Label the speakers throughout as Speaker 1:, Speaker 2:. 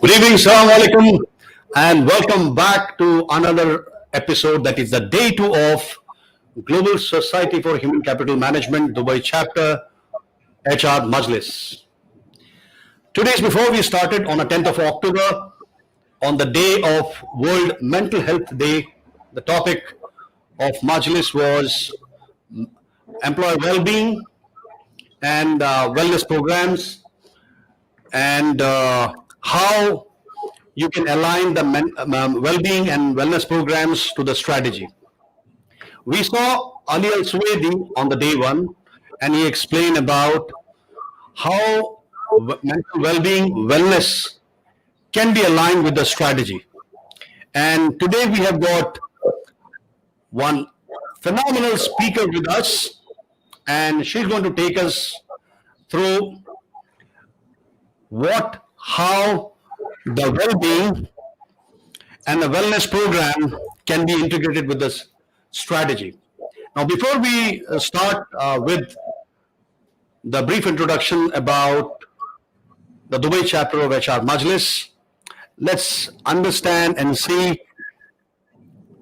Speaker 1: Good evening, Assalamu alaikum, and welcome back to another episode that is the day two of Global Society for Human Capital Management Dubai Chapter HRMajlis. 2 days before we started on the 10th of October, on the day of World Mental Health Day, the topic of Majlis was employee well-being and wellness programs and how you can align the well-being and wellness programs to the strategy. We saw Ali Al-Suwaidi on the day one, and he explained about how mental well-being, wellness can be aligned with the strategy. And today we have got one phenomenal speaker with us, and she's going to take us through how the well-being and the wellness program can be integrated with this strategy. Now, before we start with the brief introduction about the Dubai chapter of HRMajlis, let's understand and see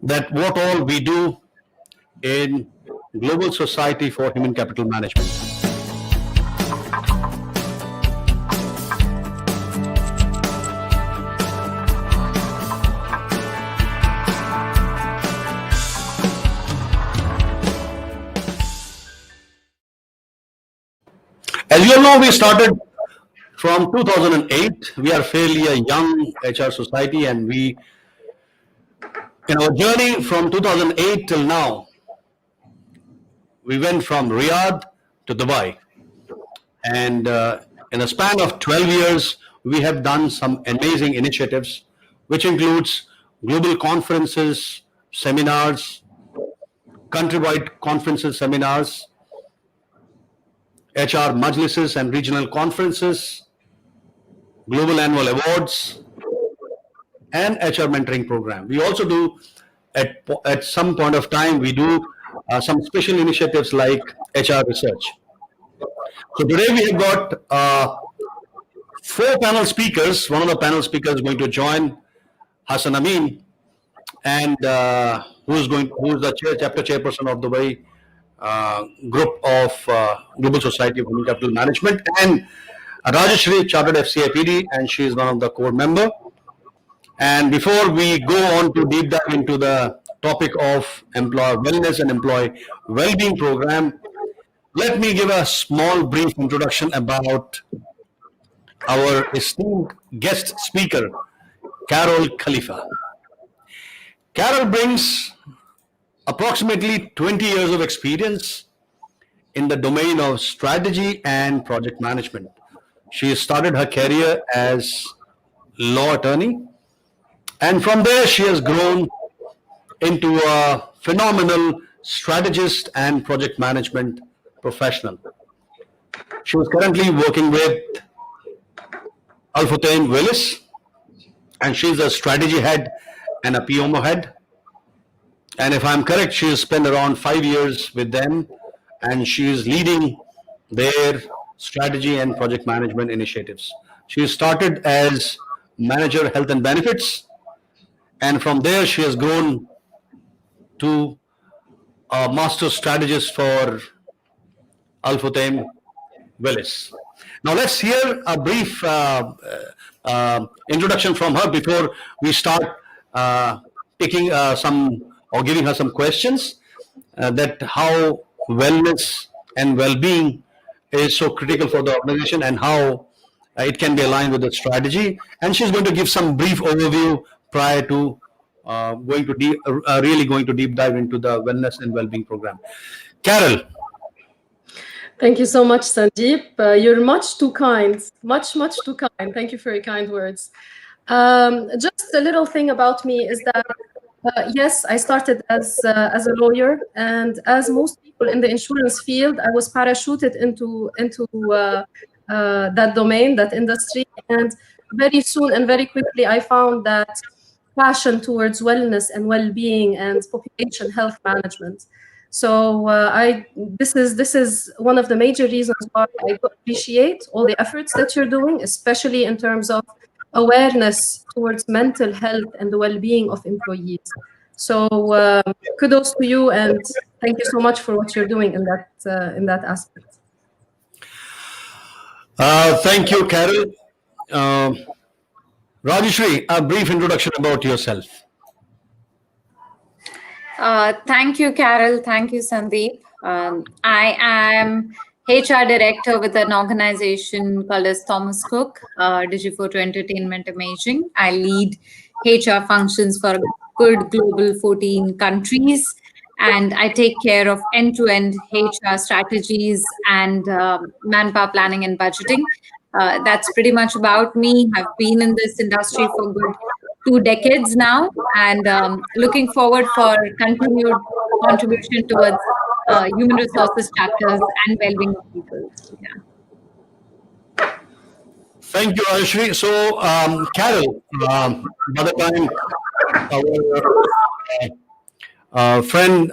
Speaker 1: that what all we do in Global Society for Human Capital Management. As you all know, we started from 2008. We are fairly a young HR society, and we, in our journey from 2008 till now, we went from Riyadh to Dubai. And in a span of 12 years, we have done some amazing initiatives, which includes global conferences, seminars, countrywide conferences, seminars, HR majlises and regional conferences, global annual awards, and HR mentoring program. We also do, at some point of time, we do some special initiatives like HR research. So today we have got 4 panel speakers. One of the panel speakers is going to join Hassan Amin, and who is the chapter chairperson of Dubai group of Global Society of Human Capital Management, and Rajeshri, chartered FCIPD, and she is one of the core member. And before we go on to deep dive into the topic of employee wellness and employee well-being program, let me give a small brief introduction about our esteemed guest speaker, Carol Khalifa. Carol brings approximately 20 years of experience in the domain of strategy and project management. She started her career as law attorney, and from there she has grown into a phenomenal strategist and project management professional. She is currently working with Al-Futtaim Willis, and she's a strategy head and a PMO head. And if I'm correct, she has spent around 5 years with them, and she is leading their strategy and project management initiatives. She started as manager health and benefits, and from there she has grown to a master strategist for Al-Futtaim Willis. Now let's hear a brief introduction from her before we start taking giving her some questions that how wellness and well-being is so critical for the organization and how it can be aligned with the strategy. And she's going to give some brief overview prior to really going to deep dive into the wellness and well-being program. Carol.
Speaker 2: Thank you so much, Sandeep. You're much too kind, much too kind. Thank you for your kind words. Just a little thing about me is that yes, I started as a lawyer, and as most people in the insurance field, I was parachuted into that domain, that industry, and very soon and very quickly I found that passion towards wellness and well-being and population health management. So this is one of the major reasons why I appreciate all the efforts that you're doing, especially in terms of awareness towards mental health and the well-being of employees. So kudos to you, and thank you so much for what you're doing in that aspect.
Speaker 1: Thank you, Carol. Rajeshri, a brief introduction about yourself.
Speaker 3: Thank you, Carol. Thank you, Sandeep. I am HR director with an organization called as Thomas Cook, Digiphoto Entertainment Imaging. I lead HR functions for a good global 14 countries, and I take care of end-to-end HR strategies and manpower planning and budgeting. That's pretty much about me. I've been in this industry for good 2 decades now, and looking forward for continued contribution towards human resources chapters and well-being of people. Yeah.
Speaker 1: Thank you, Rajeshri. So, Carol, by the time our friend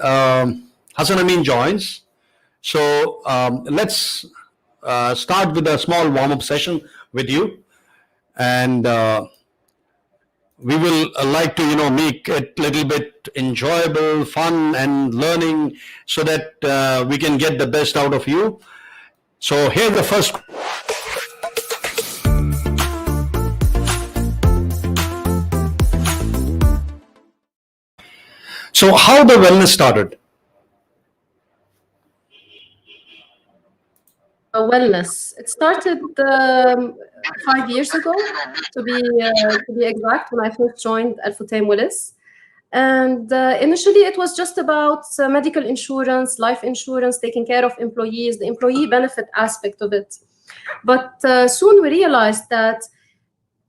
Speaker 1: Hassan Amin joins, so let's start with a small warm-up session with you, and we will like to make it a little bit enjoyable, fun, and learning, so that we can get the best out of you. So here's the first. So how the wellness started?
Speaker 2: Wellness. It started 5 years ago, to be exact, when I first joined Al Futtaim Willis. And initially, it was just about medical insurance, life insurance, taking care of employees, the employee benefit aspect of it. But soon we realized that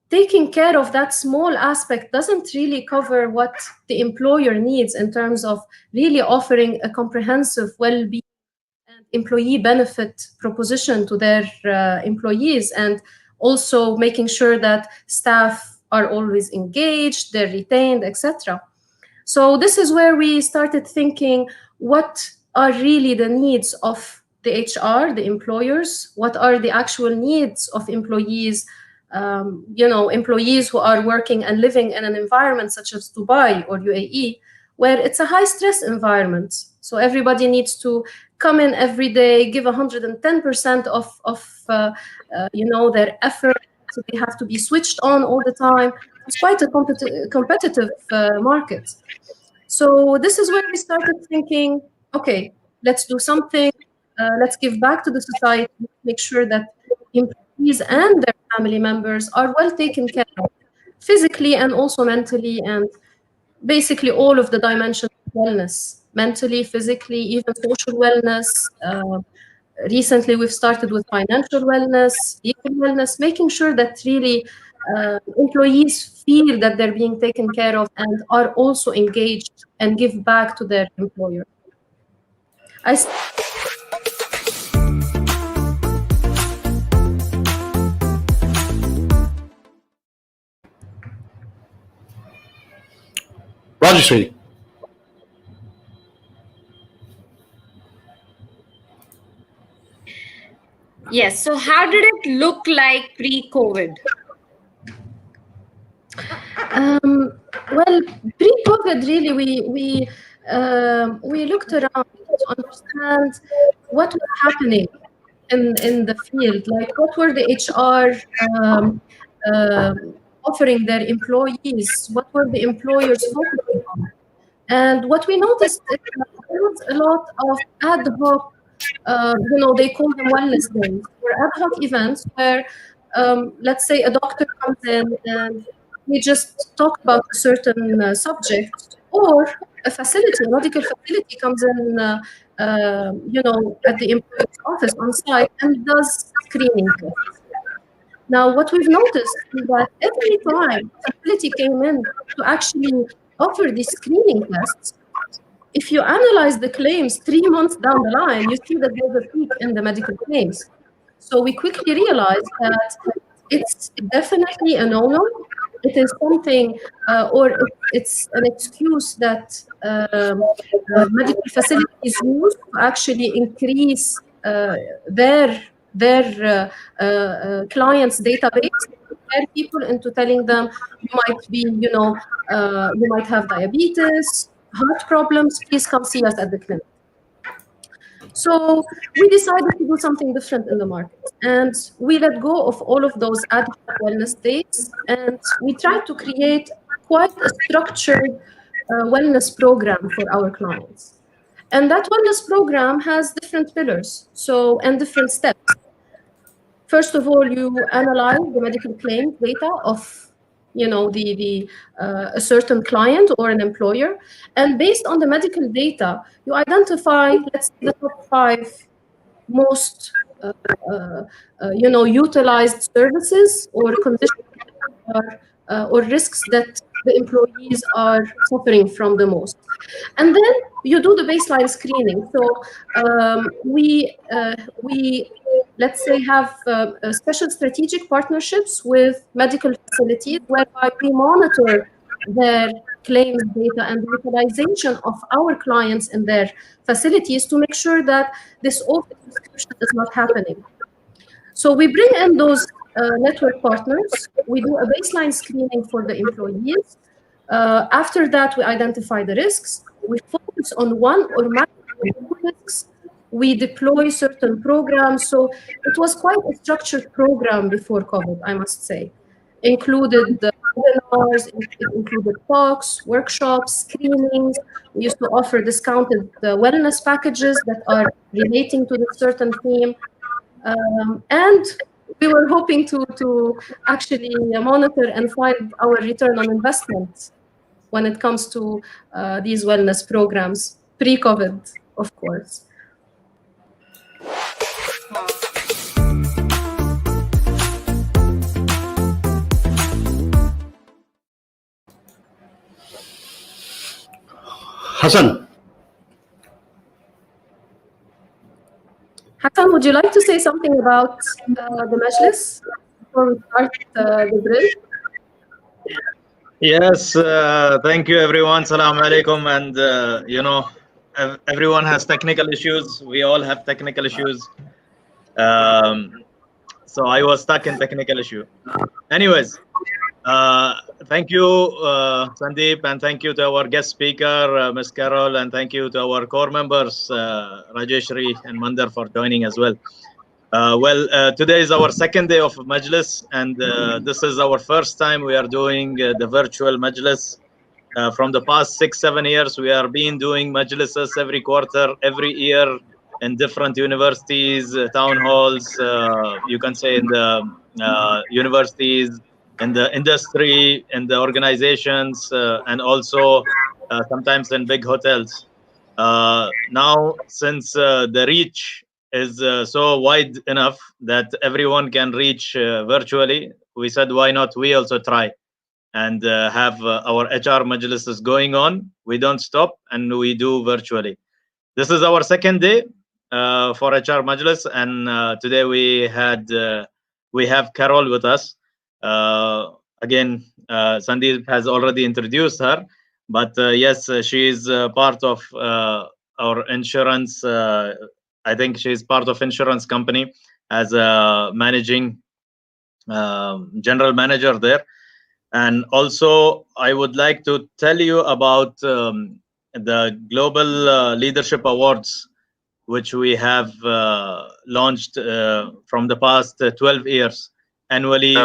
Speaker 2: taking care of that small aspect doesn't really cover what the employer needs in terms of really offering a comprehensive well-being and employee benefit proposition to their employees, and also making sure that staff are always engaged, they're retained, etc. So this is where we started thinking, what are really the needs of the HR, the employers? What are the actual needs of employees? Employees who are working and living in an environment such as Dubai or UAE, where it's a high stress environment. So everybody needs to come in every day, give 110% of their effort. So they have to be switched on all the time. It's quite a competitive market. So this is where we started thinking, okay, let's do something. Let's give back to the society, make sure that employees and their family members are well taken care of, physically and also mentally, and basically all of the dimensions of wellness, mentally, physically, even social wellness. Recently, we've started with financial wellness, legal wellness, making sure that really employees feel that they're being taken care of and are also engaged and give back to their employer.
Speaker 1: Rajeshri.
Speaker 3: Yes. So how did it look like pre-COVID?
Speaker 2: Well, pre-COVID, really, we looked around to understand what was happening in the field. Like, what were the HR offering their employees? What were the employers focusing on? And what we noticed is that there was a lot of ad hoc, they call them wellness days, or ad hoc events where, let's say, a doctor comes in and we just talk about a certain subject, or a facility, a medical facility comes in, at the employee's office on site and does screening tests. Now, what we've noticed is that every time a facility came in to actually offer these screening tests, if you analyze the claims 3 months down the line, you see that there's a peak in the medical claims. So we quickly realized that it's definitely a no-no. It is something, or it's an excuse that medical facilities use to actually increase their clients' database scare people into telling them you might be, you might have diabetes, heart problems, please come see us at the clinic. So we decided to do something different in the market, and we let go of all of those ad hoc wellness days, and we tried to create quite a structured wellness program for our clients. And that wellness program has different pillars, and different steps. First of all, you analyze the medical claims data of a certain client or an employer, and based on the medical data, you identify, let's say, the top 5 most utilized services or conditions or risks that the employees are suffering from the most. And then you do the baseline screening. So we let's say have special strategic partnerships with medical facilities whereby we monitor their claims data and the utilization of our clients in their facilities to make sure that this oversubscription is not happening. So we bring in those network partners. We do a baseline screening for the employees. After that, we identify the risks. We focus on one or multiple risks. We deploy certain programs. So it was quite a structured program before COVID, I must say. Included the webinars, it included talks, workshops, screenings. We used to offer discounted wellness packages that are relating to the certain theme. And we were hoping to actually monitor and find our return on investment when it comes to these wellness programs, pre-COVID, of course.
Speaker 1: Hassan.
Speaker 2: Hassan, would you like to say something about the Majlis before we start the drill?
Speaker 4: Yes, thank you everyone. Assalamu alaikum. And everyone has technical issues. We all have technical issues. So I was stuck in technical issue. Anyways, thank you, Sandeep, and thank you to our guest speaker, Ms. Carol, and thank you to our core members, Rajeshri and Mandar, for joining as well. Today is our second day of Majlis, and this is our first time we are doing the virtual Majlis. From the past 6-7 years, we are been doing Majlises every quarter, every year, in different universities, town halls, you can say in the universities, in the industry, in the organizations, and also sometimes in big hotels. Now, since the reach is so wide enough that everyone can reach virtually, we said, why not we also try and have our HR Majlises going on. We don't stop and we do virtually. This is our second day for HR Majlis, and today we have Carol with us. Again, Sandeep has already introduced her, but yes, she is part of our insurance. I think she's part of insurance company as a managing general manager there. And also, I would like to tell you about the Global Leadership Awards, which we have launched from the past 12 years. Annually,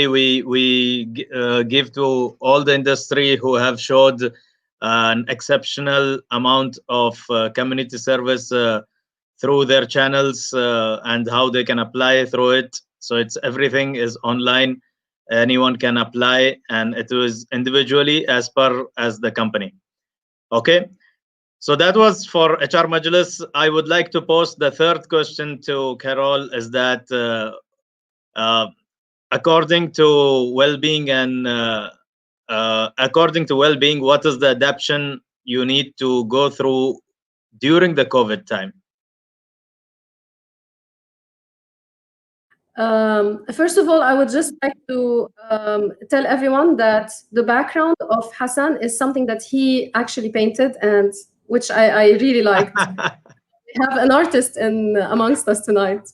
Speaker 4: we give to all the industry who have showed an exceptional amount of community service through their channels and how they can apply through it. So it's everything is online. Anyone can apply, and it was individually as per as the company. Okay. So that was for HR Majlis. I would like to pose the third question to Carol, is that according to well-being and what is the adaptation you need to go through during the COVID time?
Speaker 2: First of all, I would just like to tell everyone that the background of Hassan is something that he actually painted, and which I really liked. We have an artist amongst us tonight.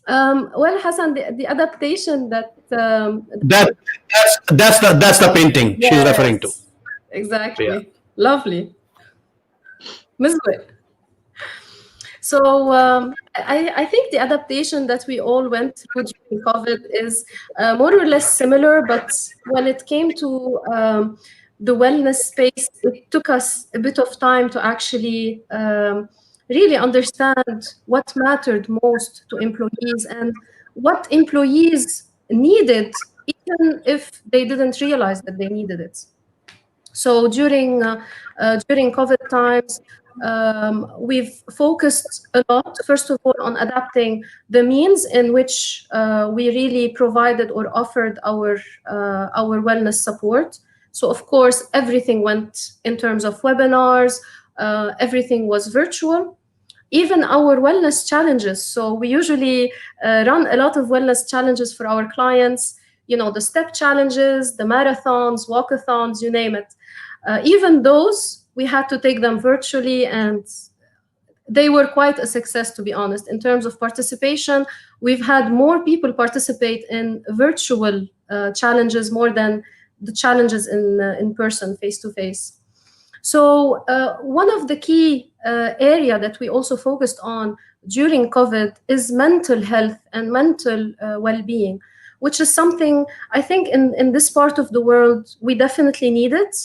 Speaker 2: Well, Hassan, the adaptation that
Speaker 1: that's the painting she's referring to.
Speaker 2: Exactly.
Speaker 1: Yeah.
Speaker 2: Lovely. Ms. Gwen. So I think the adaptation that we all went through during COVID is more or less similar, but when it came to the wellness space, it took us a bit of time to actually really understand what mattered most to employees and what employees needed, even if they didn't realize that they needed it. So during COVID times, we've focused a lot, first of all, on adapting the means in which we really provided or offered our wellness support. So of course, everything went in terms of webinars, everything was virtual. Even our wellness challenges. So we usually run a lot of wellness challenges for our clients, you know, the step challenges, the marathons, walkathons, you name it. Even those, we had to take them virtually, and they were quite a success, to be honest. In terms of participation, we've had more people participate in virtual challenges more than the challenges in person, face-to-face. So one of the key area that we also focused on during COVID is mental health and mental well-being, which is something I think in this part of the world we definitely need it.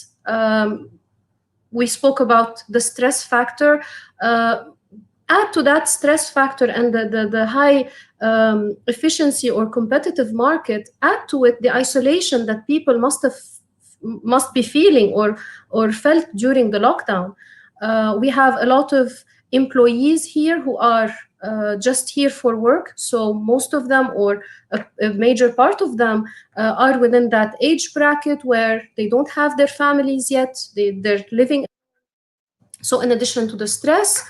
Speaker 2: We spoke about the stress factor. Add to that stress factor and the high efficiency or competitive market, add to it the isolation that people must be feeling or felt during the lockdown. We have a lot of employees here who are just here for work. So most of them, or a major part of them, are within that age bracket where they don't have their families yet. They're living. So in addition to the stress,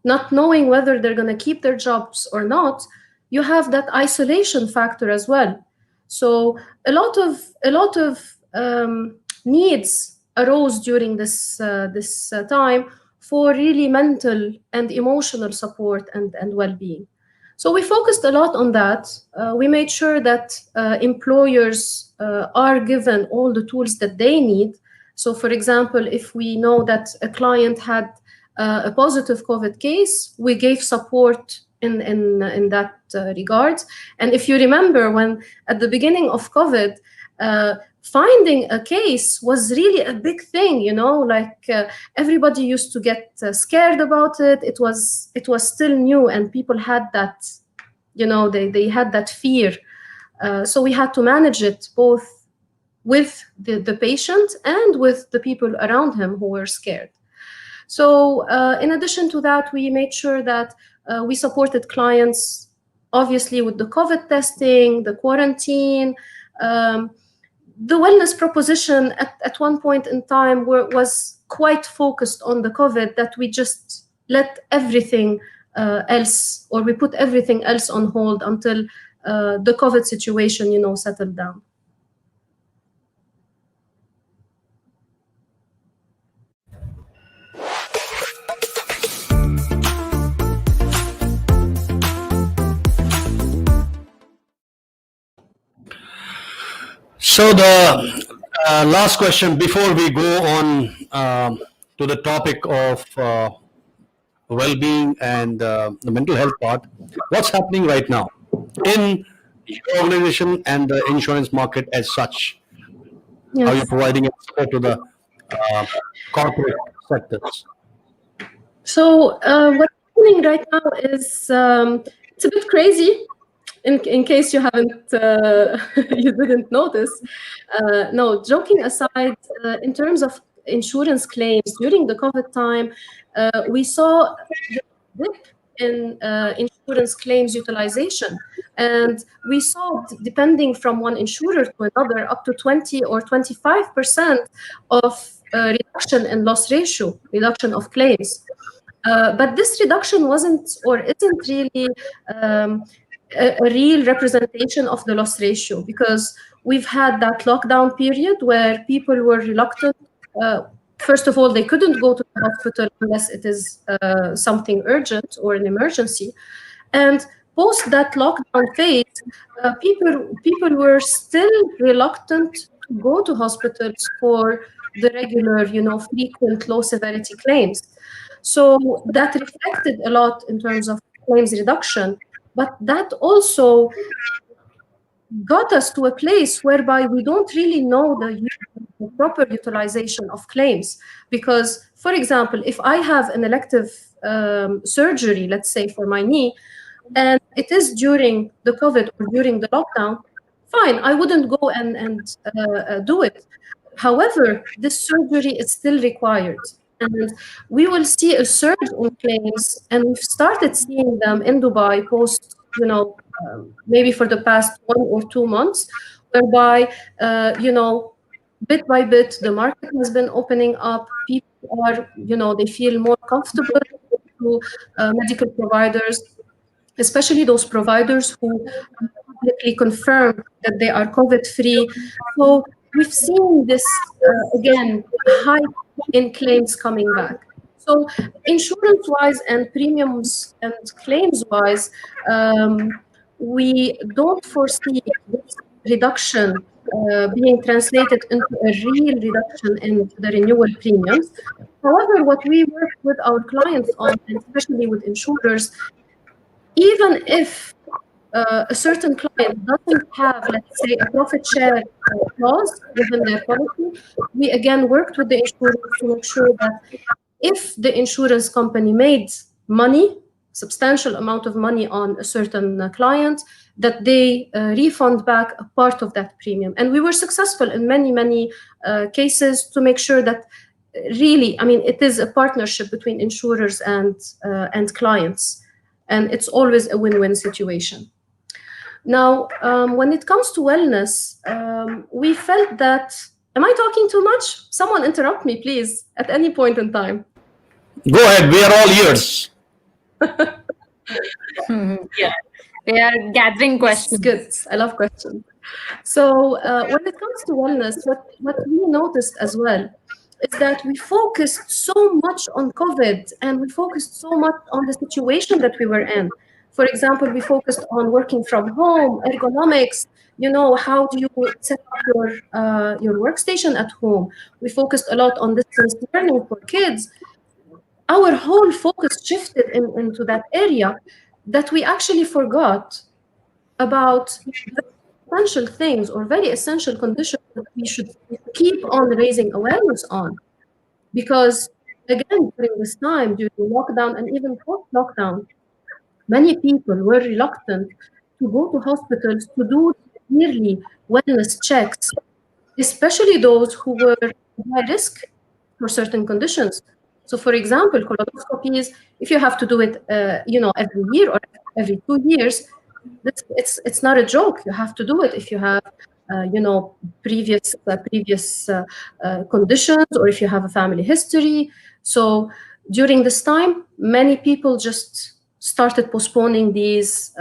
Speaker 2: not knowing whether they're going to keep their jobs or not, you have that isolation factor as well. So a lot of needs arose during this time for really mental and emotional support and well-being. So we focused a lot on that. We made sure that employers are given all the tools that they need. So for example, if we know that a client had a positive COVID case, we gave support in that regard. And if you remember, when at the beginning of COVID, finding a case was really a big thing, you know, like everybody used to get scared about it. It was still new, and people had that, you know, they had that fear. So we had to manage it both with the patient and with the people around him who were scared. So in addition to that, we made sure that we supported clients, obviously, with the COVID testing, the quarantine. The wellness proposition at one point in time was quite focused on the COVID, that we just let everything else, or we put everything else on hold until the COVID situation, you know, settled down.
Speaker 1: So the last question before we go on to the topic of well-being and the mental health part, what's happening right now in your organization and the insurance market as such?
Speaker 2: Yes.
Speaker 1: How are you providing support to the corporate sectors?
Speaker 2: So what's happening right now is it's a bit crazy. In case you haven't, you didn't notice. No, joking aside, in terms of insurance claims during the COVID time, we saw the dip in insurance claims utilization. And we saw, depending from one insurer to another, up to 20 or 25% of reduction in loss ratio, reduction of claims. But this reduction wasn't or isn't really a real representation of the loss ratio, because we've had that lockdown period where people were reluctant. First of all, they couldn't go to the hospital unless it is something urgent or an emergency. And post that lockdown phase, people were still reluctant to go to hospitals for the regular, frequent low severity claims. So that reflected a lot in terms of claims reduction, but that also got us to a place whereby we don't really know the proper utilization of claims. Because, for example, if I have an elective surgery, let's say for my knee, and it is during the COVID or during the lockdown, fine, I wouldn't go and do it. However, this surgery is still required. And we will see a surge in claims, and we've started seeing them in Dubai post, maybe for the past 1 or 2 months, whereby, bit by bit, the market has been opening up. People are, they feel more comfortable to medical providers, especially those providers who publicly confirm that they are COVID-free. So we've seen this, again, high in claims coming back. So insurance-wise and premiums and claims-wise, we don't foresee this reduction being translated into a real reduction in the renewal premiums. However, what we work with our clients on, and especially with insurers, even if a certain client doesn't have, let's say, a profit share clause within their policy, we again worked with the insurers to make sure that if the insurance company made money, substantial amount of money on a certain client, that they refund back a part of that premium. And we were successful in many, many cases to make sure that really, it is a partnership between insurers and clients. And it's always a win-win situation. Now, when it comes to wellness, we felt that, am I talking too much? Someone interrupt me, please, at any point in time.
Speaker 1: Go ahead, we are all ears.
Speaker 3: Yeah, we are gathering questions.
Speaker 2: Good, I love questions. So when it comes to wellness, what we noticed as well is that we focused so much on COVID, and we focused so much on the situation that we were in. For example, we focused on working from home, ergonomics, how do you set up your workstation at home? We focused a lot on distance learning for kids. Our whole focus shifted into that area that we actually forgot about essential things or very essential conditions that we should keep on raising awareness on. Because again, during this time, during lockdown and even post-lockdown, many people were reluctant to go to hospitals to do yearly wellness checks, especially those who were high risk for certain conditions. So, for example, colonoscopies, if you have to do it, every year or every 2 years, it's not a joke. You have to do it if you have, previous conditions, or if you have a family history. So during this time, many people just started postponing these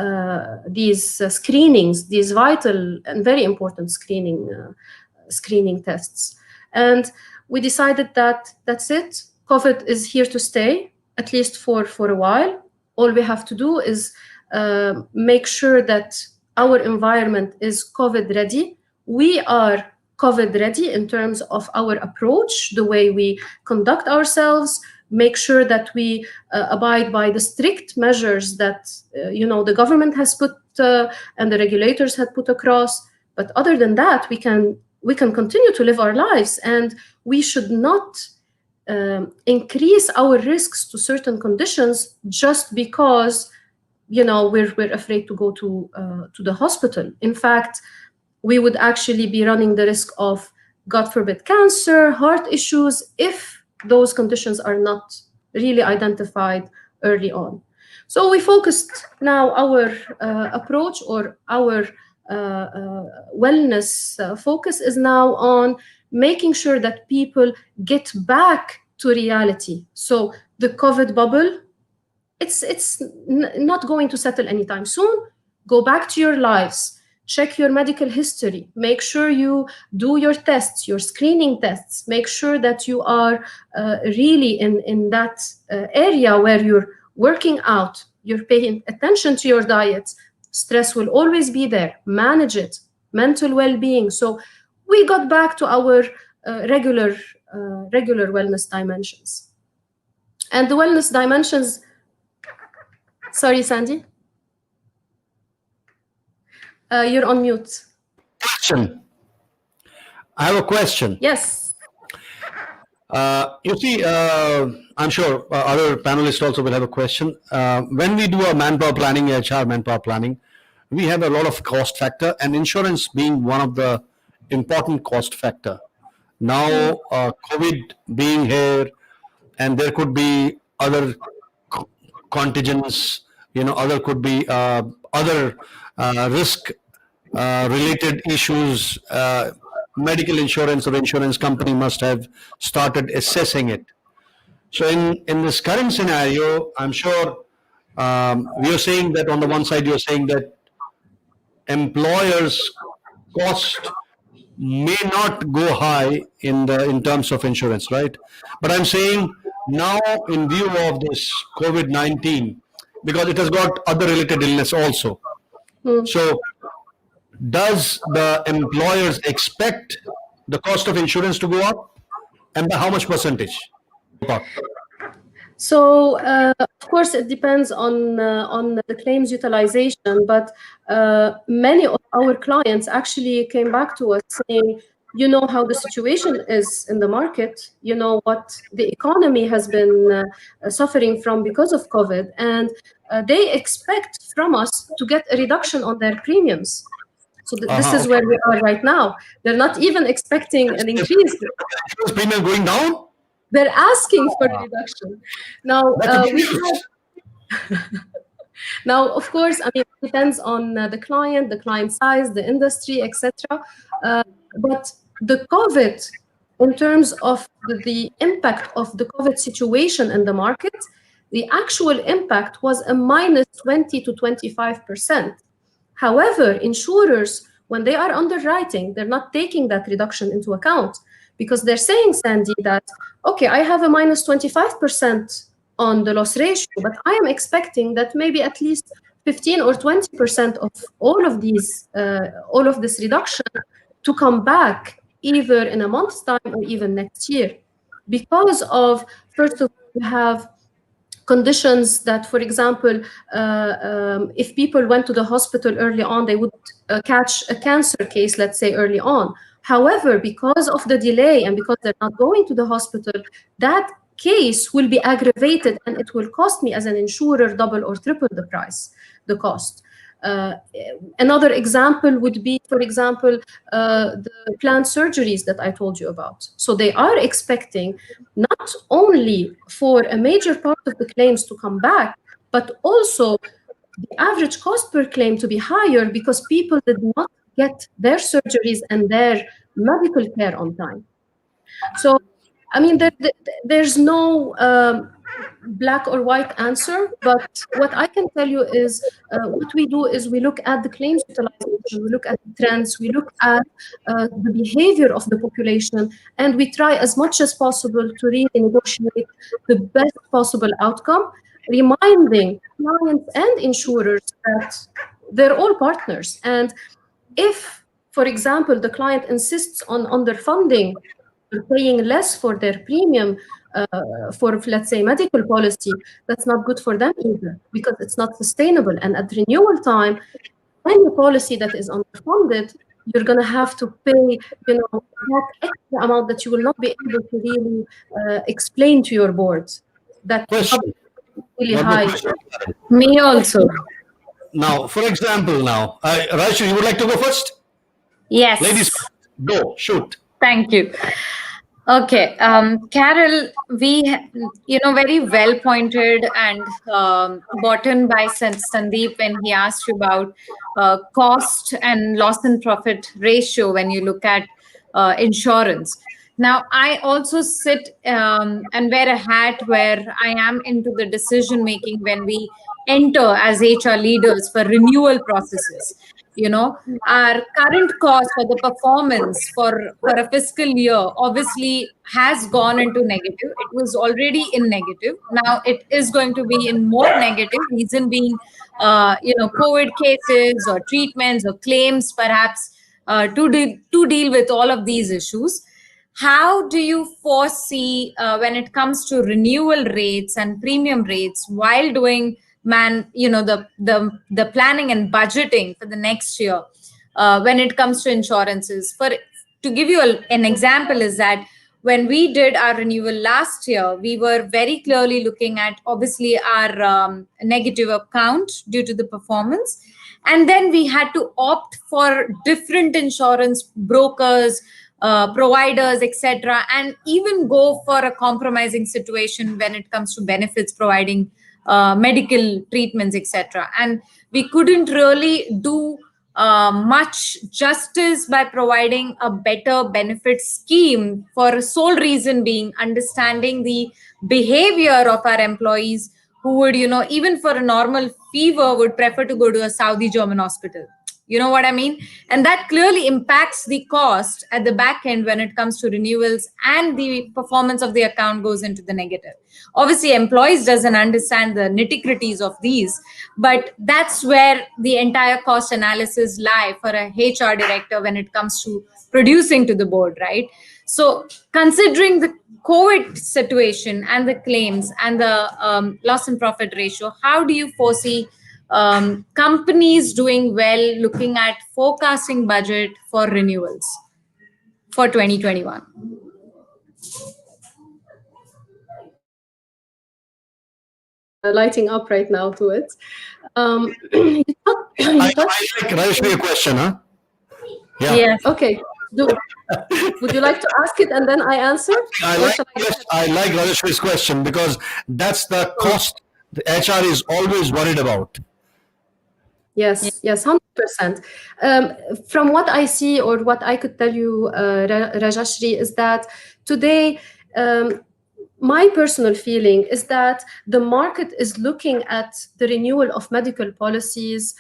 Speaker 2: screenings, these vital and very important screening tests. And we decided that that's it. COVID is here to stay, at least for a while. All we have to do is make sure that our environment is COVID ready. We are COVID ready in terms of our approach, the way we conduct ourselves, make sure that we abide by the strict measures that the government has put and the regulators had put across. But other than that, we can continue to live our lives, and we should not increase our risks to certain conditions just because we're afraid to go to the hospital. In fact, we would actually be running the risk of, God forbid, cancer, heart issues, if those conditions are not really identified early on. So we focused now our approach, or our wellness focus is now on making sure that people get back to reality. So the COVID bubble, it's not going to settle anytime soon. Go back to your lives, check your medical history, make sure you do your tests, your screening tests, make sure that you are really in that area where you're working out, you're paying attention to your diet, stress will always be there. Manage it. Mental well-being. So we got back to our regular wellness dimensions. And the wellness dimensions, sorry, Sandy? You're on mute.
Speaker 1: Question. I have a question.
Speaker 2: Yes.
Speaker 1: You see, I'm sure other panelists also will have a question. When we do our manpower planning, HR manpower planning, we have a lot of cost factor, and insurance being one of the important cost factor. Now, COVID being here, and there could be other contingents, other could be other risk related issues. Medical insurance or insurance company must have started assessing it. So in this current scenario, I'm sure we are saying that on the one side, you're saying that employers' cost may not go high in terms of insurance, right? But I'm saying now, in view of this COVID-19, because it has got other related illness also. So does the employers expect the cost of insurance to go up, and by how much percentage?
Speaker 2: So, of course, it depends on the claims utilization, but many of our clients actually came back to us saying, you know how the situation is in the market, you know what the economy has been suffering from because of COVID, and they expect from us to get a reduction on their premiums. So this is where we are right now. They're not even expecting an increase.
Speaker 1: Premium going down?
Speaker 2: They're asking for a reduction. Now, now, of course, I mean, it depends on the client size, the industry, etc. But the COVID, in terms of the impact of the COVID situation in the market, the actual impact was a minus 20 to 25%. However, insurers, when they are underwriting, they're not taking that reduction into account, because they're saying, Sandy, that, okay, I have a minus 25% on the loss ratio, but I am expecting that maybe at least 15 or 20% of all of this reduction to come back either in a month's time or even next year. Because of, first of all, we have conditions that, for example, if people went to the hospital early on, they would catch a cancer case, let's say, early on. However, because of the delay and because they're not going to the hospital, that case will be aggravated, and it will cost me as an insurer double or triple the cost. Another example would be, for example, the planned surgeries that I told you about. So they are expecting not only for a major part of the claims to come back, but also the average cost per claim to be higher because people did not get their surgeries and their medical care on time. So, I mean, there's no black or white answer, but what I can tell you is what we do is we look at the claims utilization, we look at the trends, we look at the behavior of the population, and we try as much as possible to really negotiate the best possible outcome, reminding clients and insurers that they're all partners. And if, for example, the client insists on underfunding, paying less for their premium for, let's say, medical policy, that's not good for them either, because it's not sustainable. And at renewal time, any policy that is underfunded, you're going to have to pay, that extra amount that you will not be able to really explain to your board. That really high.
Speaker 3: Me also.
Speaker 1: Now, for example, Raishu, you would like to go first?
Speaker 3: Yes.
Speaker 1: Ladies, go, shoot.
Speaker 3: Thank you. Okay, Carol, we, very well pointed and brought in by Sandeep when he asked you about cost and loss and profit ratio when you look at insurance. Now, I also sit and wear a hat where I am into the decision making when we enter as HR leaders for renewal processes. our current cost for the performance for a fiscal year obviously has gone into negative. It was already in negative. Now it is going to be in more negative, reason being, COVID cases or treatments or claims, perhaps, to deal with all of these issues. How do you foresee when it comes to renewal rates and premium rates while doing the planning and budgeting for the next year when it comes to insurances? To give you an example is that when we did our renewal last year, we were very clearly looking at obviously our negative account due to the performance. And then we had to opt for different insurance brokers, providers, etc., and even go for a compromising situation when it comes to benefits, providing medical treatments, etc. And we couldn't really do much justice by providing a better benefit scheme, for sole reason being understanding the behavior of our employees, who would, even for a normal fever, would prefer to go to a Saudi German hospital. You know what I mean? And that clearly impacts the cost at the back end when it comes to renewals, and the performance of the account goes into the negative. Obviously, employees doesn't understand the nitty-gritties of these, but that's where the entire cost analysis lie for a HR director when it comes to producing to the board, right? So considering the COVID situation and the claims and the loss and profit ratio, how do you foresee companies doing well looking at forecasting budget for renewals for 2021?
Speaker 2: Lighting up right now to it.
Speaker 1: I like Rajeshwari's question, huh? Yeah.
Speaker 3: Yes.
Speaker 2: Okay. Would you like to ask it and then I answer?
Speaker 1: I like Rajeshwari's question, because that's the cost the HR is always worried about.
Speaker 2: Yes, 100%. From what I see, or what I could tell you, Rajashri, is that today, my personal feeling is that the market is looking at the renewal of medical policies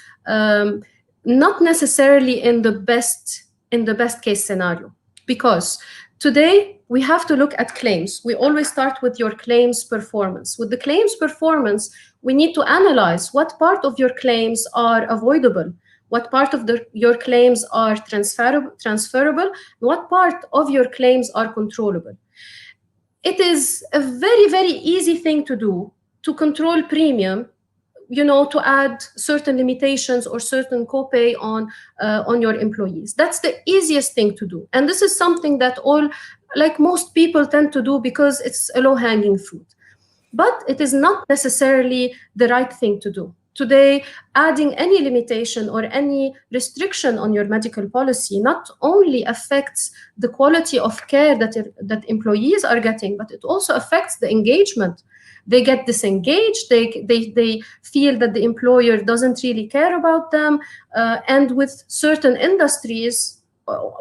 Speaker 2: not necessarily in the best case scenario, because today we have to look at claims. We always start with your claims performance. With the claims performance, we need to analyze what part of your claims are avoidable, what part of your claims are transferable, what part of your claims are controllable. It is a very, very easy thing to do, to control premium, to add certain limitations or certain copay on your employees. That's the easiest thing to do. And this is something that most people tend to do because it's a low-hanging fruit. But it is not necessarily the right thing to do. Today, adding any limitation or any restriction on your medical policy not only affects the quality of care that employees are getting, but it also affects the engagement. They get disengaged, they feel that the employer doesn't really care about them, and with certain industries,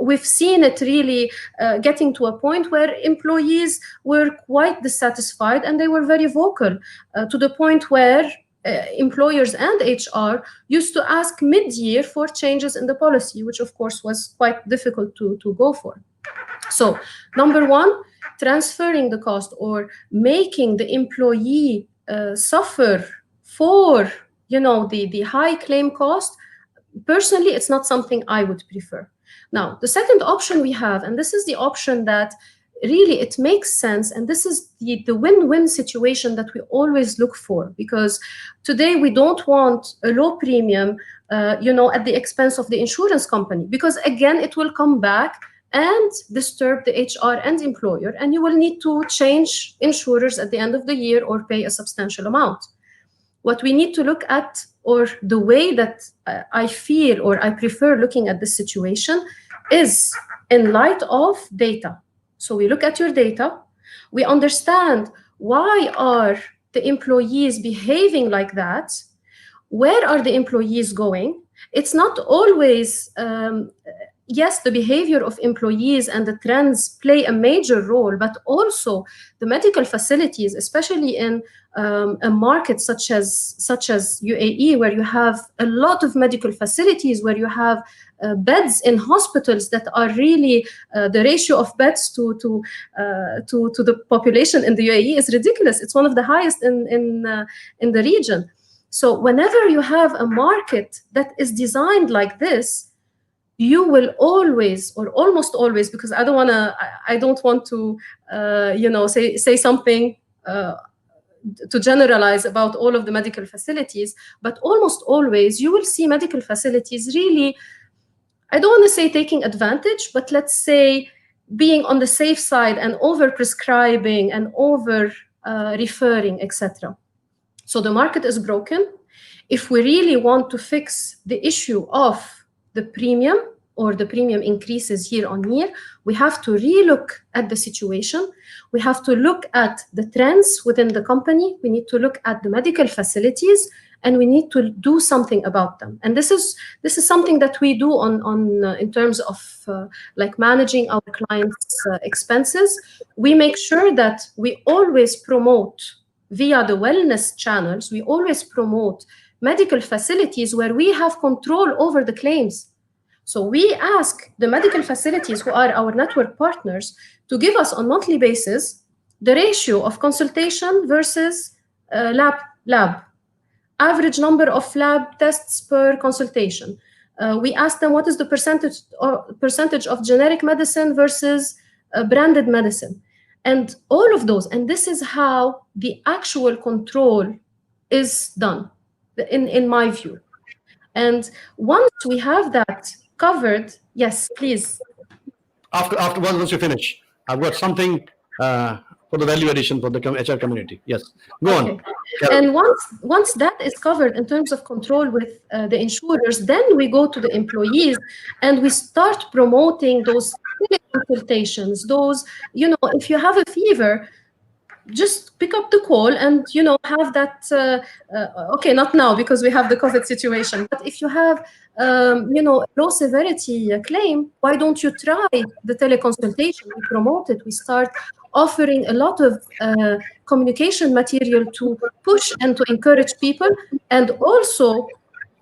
Speaker 2: we've seen it really getting to a point where employees were quite dissatisfied, and they were very vocal, to the point where employers and HR used to ask mid-year for changes in the policy, which of course was quite difficult to go for. So number one, transferring the cost or making the employee suffer for the high claim cost, personally, it's not something I would prefer. Now, the second option we have, and this is the option that really it makes sense, and this is the win-win situation that we always look for, because today we don't want a low premium at the expense of the insurance company, because again it will come back and disturb the HR and employer, and you will need to change insurers at the end of the year or pay a substantial amount. What we need to look at, or the way that I feel or I prefer looking at this situation, is in light of data. So we look at your data, we understand why are the employees behaving like that, where are the employees going. It's not always yes, the behavior of employees and the trends play a major role, but also the medical facilities, especially in a market such as UAE, where you have a lot of medical facilities, where you have beds in hospitals that are really the ratio of beds to the population in the UAE is ridiculous. It's one of the highest in the region. So whenever you have a market that is designed like this, you will always, or almost always, because I don't want to say something to generalize about all of the medical facilities, but almost always you will see medical facilities really, I don't want to say taking advantage, but let's say being on the safe side and over prescribing and over referring, etc. So the market is broken. If we really want to fix the issue of the premium or the premium increases year on year, we have to relook at the situation. We have to look at the trends within the company. We need to look at the medical facilities, and we need to do something about them. And this is something that we do on in terms of like managing our clients' expenses. We make sure that we always promote via the wellness channels. We always promote medical facilities where we have control over the claims. So we ask the medical facilities, who are our network partners, to give us on monthly basis the ratio of consultation versus lab, average number of lab tests per consultation. We ask them what is the percentage of generic medicine versus branded medicine, and all of those. And this is how the actual control is done, in my view. And once we have that covered, yes, please.
Speaker 1: Once you finish, I've got something for the value addition for the HR community. Yes, go on.
Speaker 2: And once that is covered in terms of control with the insurers, then we go to the employees and we start promoting those consultations. Those, if you have a fever, just pick up the call and have that okay, not now because we have the COVID situation, but if you have low severity claim, why don't you try the teleconsultation? We promote it. We start offering a lot of communication material to push and to encourage people, and also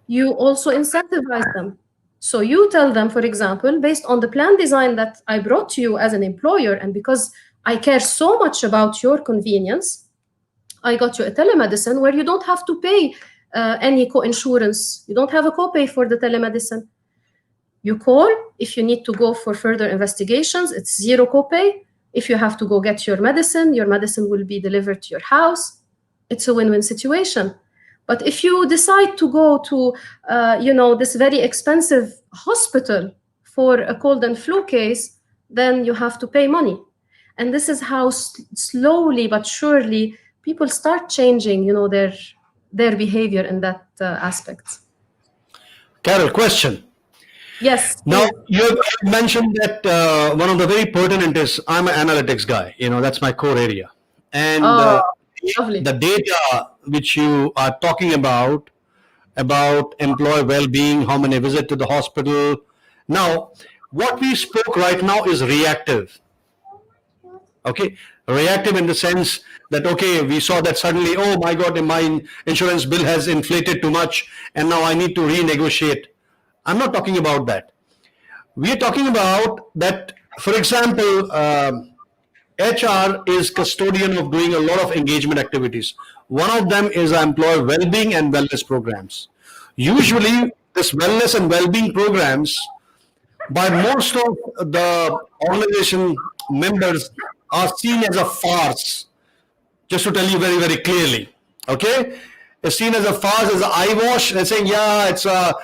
Speaker 2: you also incentivize them. So you tell them, for example, based on the plan design that I brought to you as an employer, and because I care so much about your convenience, I got you a telemedicine where you don't have to pay any co-insurance. You don't have a copay for the telemedicine. You call. If you need to go for further investigations, it's zero copay. If you have to go get your medicine will be delivered to your house. It's a win-win situation. But if you decide to go to this very expensive hospital for a cold and flu case, then you have to pay money. And this is how slowly but surely people start changing, their behavior in that aspect.
Speaker 1: Carol, question.
Speaker 2: Yes.
Speaker 1: Now, you mentioned that one of the very pertinent is I'm an analytics guy. That's my core area. And the data which you are talking about employee well-being, how many visit to the hospital. Now, what we spoke right now is reactive. Okay, reactive in the sense that, okay, we saw that suddenly, oh my God, my insurance bill has inflated too much and now I need to renegotiate. I'm not talking about that. We are talking about that, for example, HR is custodian of doing a lot of engagement activities. One of them is employee well-being and wellness programs. Usually, this wellness and well-being programs, by most of the organization members, are seen as a farce. Just to tell you very, very clearly, okay? It's seen as a farce, as an eyewash. They're saying, yeah, it's a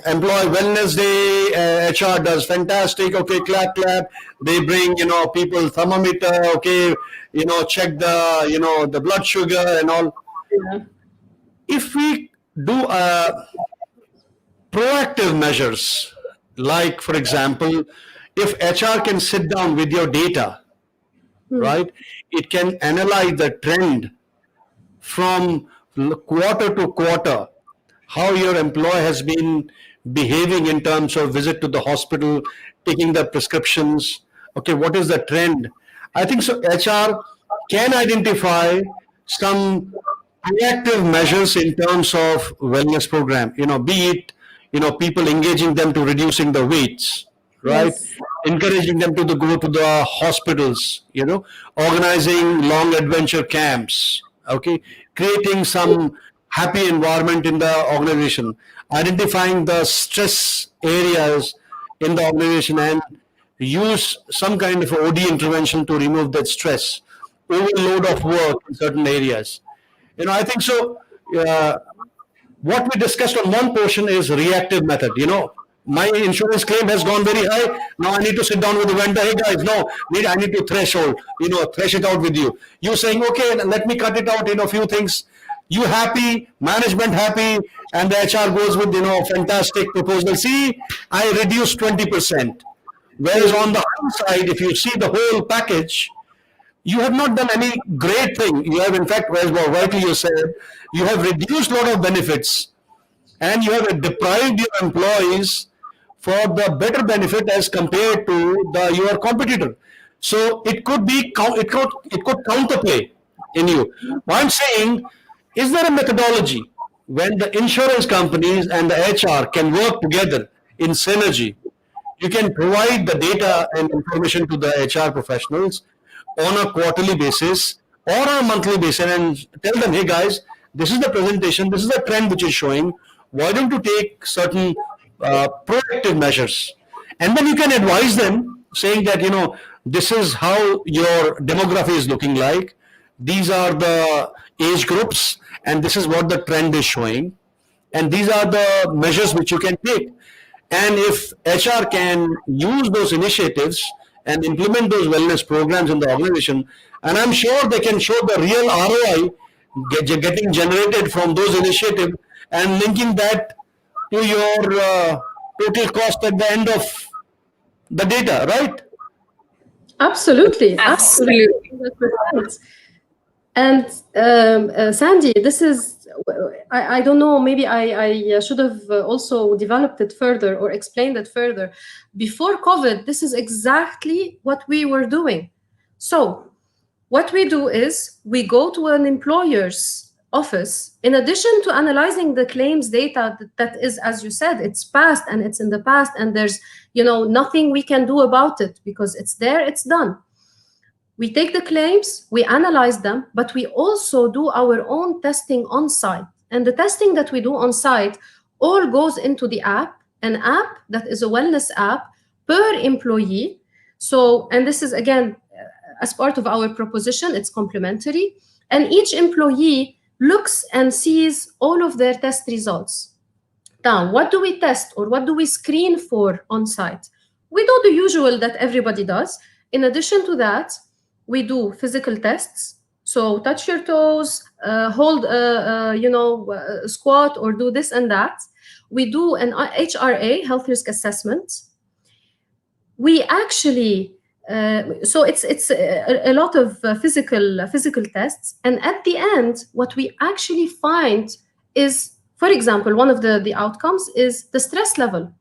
Speaker 1: employee wellness day. HR does fantastic. Okay, clap, clap. They bring, people thermometer. Okay, check the, the blood sugar and all. Yeah. If we do proactive measures, like, for example, if HR can sit down with your data, right? It can analyze the trend from quarter to quarter, how your employee has been behaving in terms of visit to the hospital, taking the prescriptions? Okay, what is the trend? I think so HR can identify some proactive measures in terms of wellness program, be it, people engaging them to reducing the weights, right?
Speaker 2: Yes.
Speaker 1: Encouraging them to go to the hospitals, organizing long adventure camps, okay, creating some happy environment in the organization, identifying the stress areas in the organization and use some kind of OD intervention to remove that stress, overload of work in certain areas. I think so. What we discussed on one portion is reactive method. My insurance claim has gone very high. Now I need to sit down with the vendor. Hey guys, no, I need to threshold, thresh it out with you. You saying, okay, let me cut it out, a few things. You happy, management happy, and the HR goes with, fantastic proposal. See, I reduced 20%. Whereas on the other side, if you see the whole package, you have not done any great thing. You have, in fact, as rightly you said, you have reduced a lot of benefits and you have deprived your employees for the better benefit as compared to your competitor. So it could counterplay in you. What I'm saying, is there a methodology when the insurance companies and the HR can work together in synergy? You can provide the data and information to the HR professionals on a quarterly basis or on a monthly basis and tell them, hey guys, this is the presentation, this is the trend which is showing. Why don't you take certain proactive measures? And then you can advise them saying that, this is how your demography is looking like. These are the age groups and this is what the trend is showing. And these are the measures which you can take. And if HR can use those initiatives and implement those wellness programs in the organization, and I'm sure they can show the real ROI getting generated from those initiatives and linking that to your total cost at the end of the data, right?
Speaker 2: Absolutely. And Sandy, this is, I don't know, maybe I should have also developed it further or explained it further. Before COVID, this is exactly what we were doing. So what we do is we go to an employer's office, in addition to analyzing the claims data that is, as you said, it's past and it's in the past and there's, nothing we can do about it because it's there, it's done. We take the claims, we analyze them, but we also do our own testing on site. And the testing that we do on site all goes into the app, an app that is a wellness app per employee. So, and this is again, as part of our proposition, it's complementary. And each employee looks and sees all of their test results. Now, what do we test or what do we screen for on site? We do the usual that everybody does. In addition to that, we do physical tests. So touch your toes, hold, squat or do this and that. We do an HRA, health risk assessment. We actually, so it's a lot of physical tests. And at the end, what we actually find is, for example, one of the outcomes is the stress level.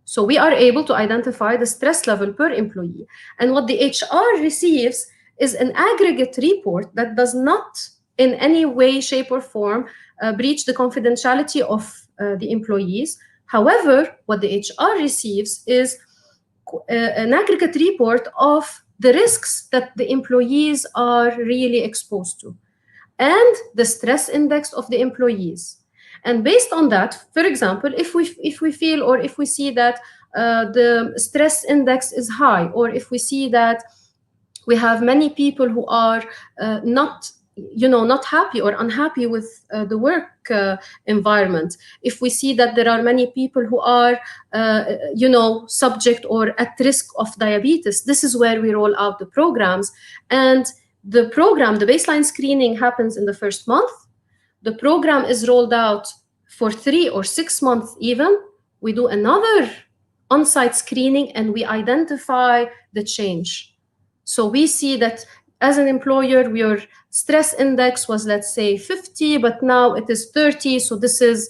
Speaker 2: So we are able to identify the stress level per employee. And what the HR receives is an aggregate report that does not in any way, shape, or form breach the confidentiality of the employees. However, what the HR receives is an aggregate report of the risks that the employees are really exposed to and the stress index of the employees. And based on that, for example, if we feel or if we see that the stress index is high, or if we see that we have many people who are not happy or unhappy with the work environment, if we see that there are many people who are, subject or at risk of diabetes, this is where we roll out the programs. And the program, the baseline screening happens in the first month. The program is rolled out for 3 or 6 months even. We do another on-site screening and we identify the change. So we see that as an employer, your stress index was, let's say, 50, but now it is 30. So this is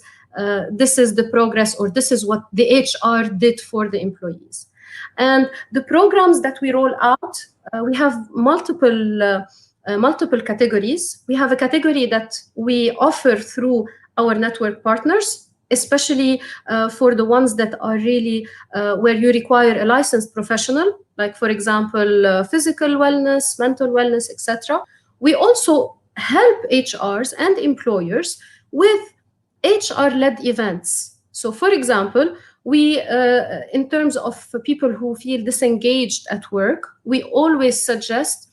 Speaker 2: this is the progress, or this is what the HR did for the employees. And the programs that we roll out, we have multiple categories. We have a category that we offer through our network partners, especially for the ones that are really where you require a licensed professional, like, for example, physical wellness, mental wellness, etc. We also help HRs and employers with HR-led events. So, for example, we, in terms of people who feel disengaged at work, we always suggest